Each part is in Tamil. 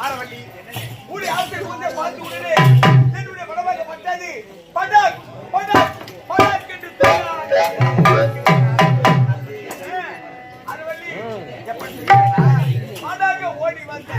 ஆரவள்ளி ஊடி ஆட்கள் வந்து பார்த்து உடனே என்னுடைய மனமாக பட்டது படாக் படாக் படாக் என்று ஆரவள்ளி எப்படி படாக ஓடி வந்த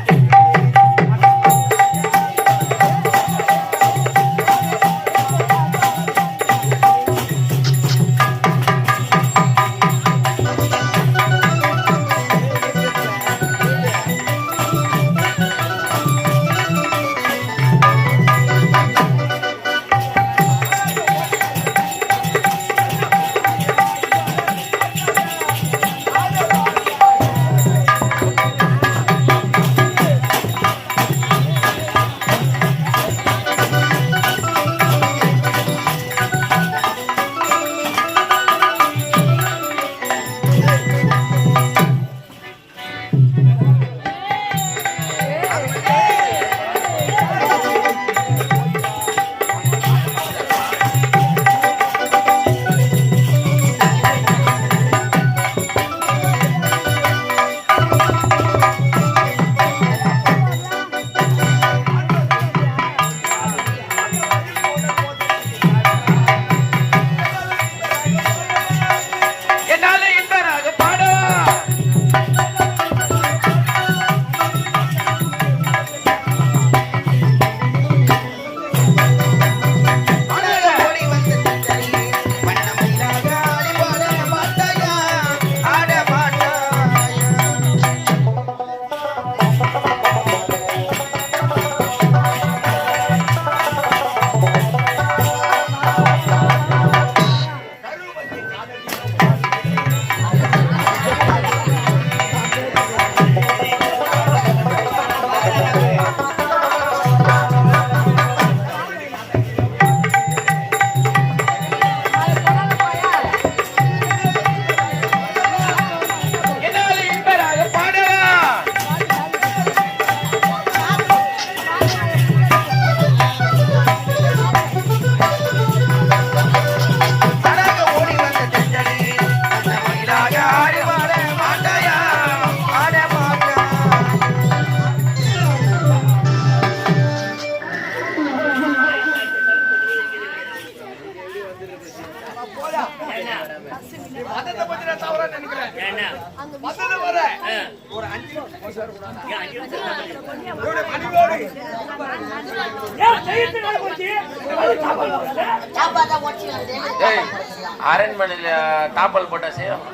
அரண்மனையில தாப்பல் போட்டா செய்யும்.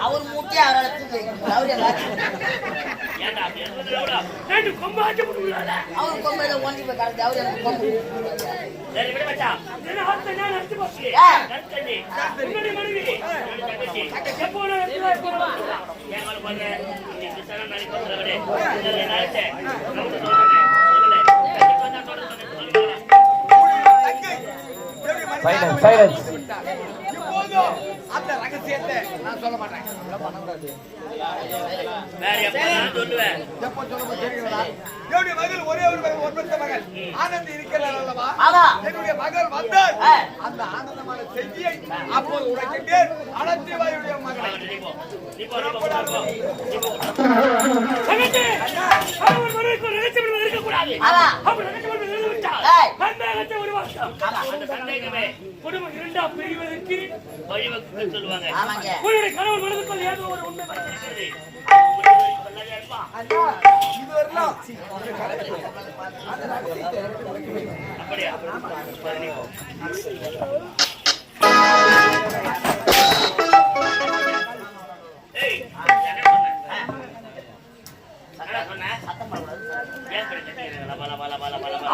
அவர் மூட்டை அவரால் அவர் கொம்பை ஒன்றி போய் கலந்து அவர் எனக்கு கொம்பு அந்த ரகசியத்தை நான் சொல்ல மாட்டேன். என்னுடைய மகள் ஒரே ஒரு மகள், ஒன்பது மகள் ஆனந்த் இருக்கிறார் அல்லவா? என்னுடைய மகள் வந்தால் அந்த ஆனந்தமான செய்தியை அப்போது உரைக்கின்றேன். அனந்திவாயுடைய மகள் குடும்பம் இரண்டா பிரிவதற்கு வழிவகுக்க சொல்லுவாங்க. உன்னுடைய கணவன் மனதுக்குள் ஏதோ ஒரு உண்மை மறைந்திருக்கிறது. அப்படியா?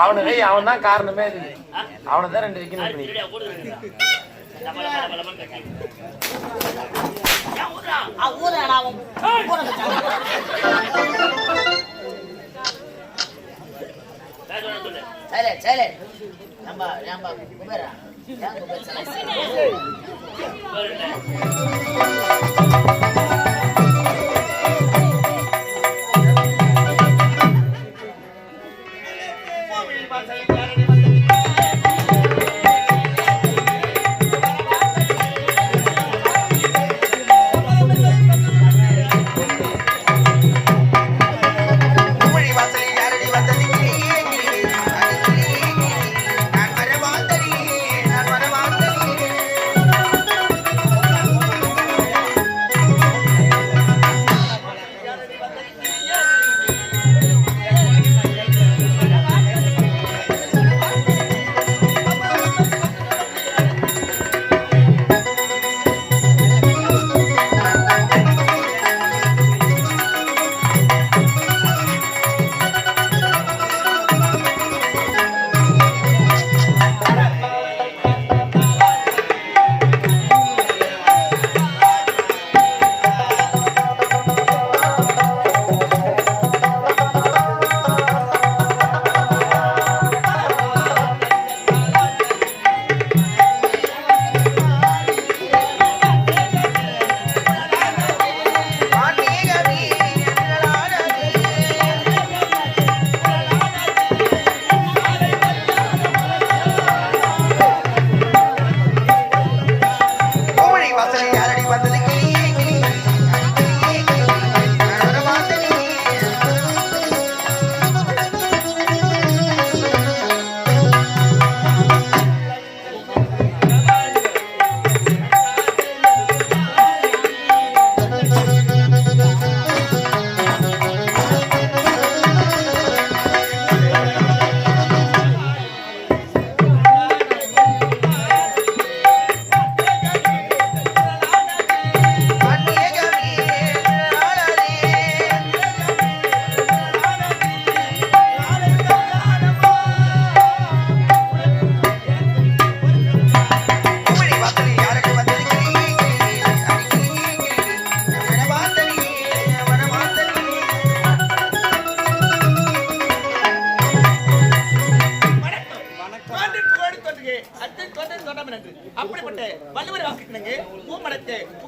அவனுக்கு அவன் தான் காரணமே இருக்கு. அவனை தான் ரெண்டு வைக்கணும்.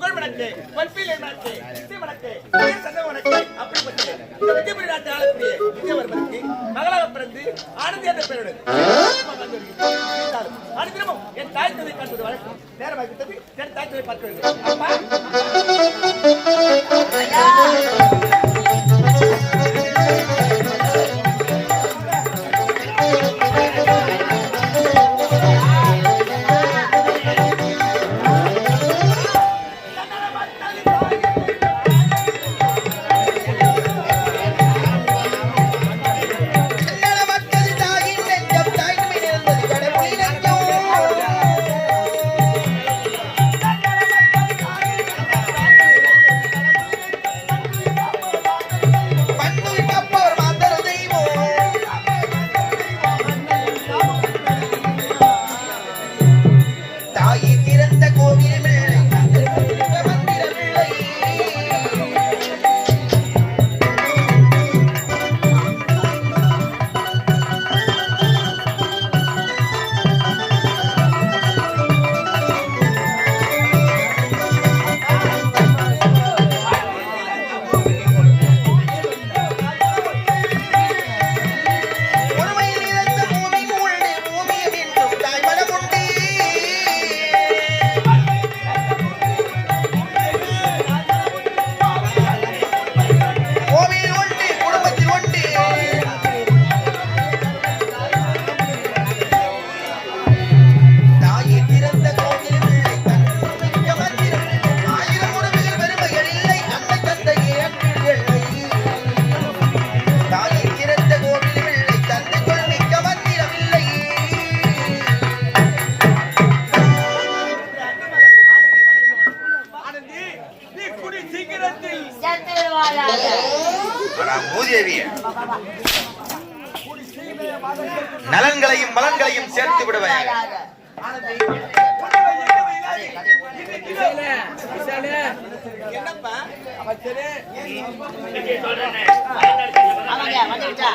புகழ் மணக்கு பல்பிலை மணக்கு இசை மணக்கு சந்தம் மணக்கு அப்படிப்பட்டது இந்த விஜயபுரி நாட்டு ஆளக்கூடிய விஜயவர்மனுக்கு மகளாக பிறந்து ஆனந்தி என்ற பெயரோடு அனுதினமும் என் தாய் தந்தை காட்டுவது வழக்கம் நேரமாகிவிட்டது என் தாய் தந்தை பார்க்க வேண்டும் அப்பா நலன்களையும் மலன்களையும் சேர்த்து விடுவேன். என்னப்பா அமைச்சரே வந்துட்டா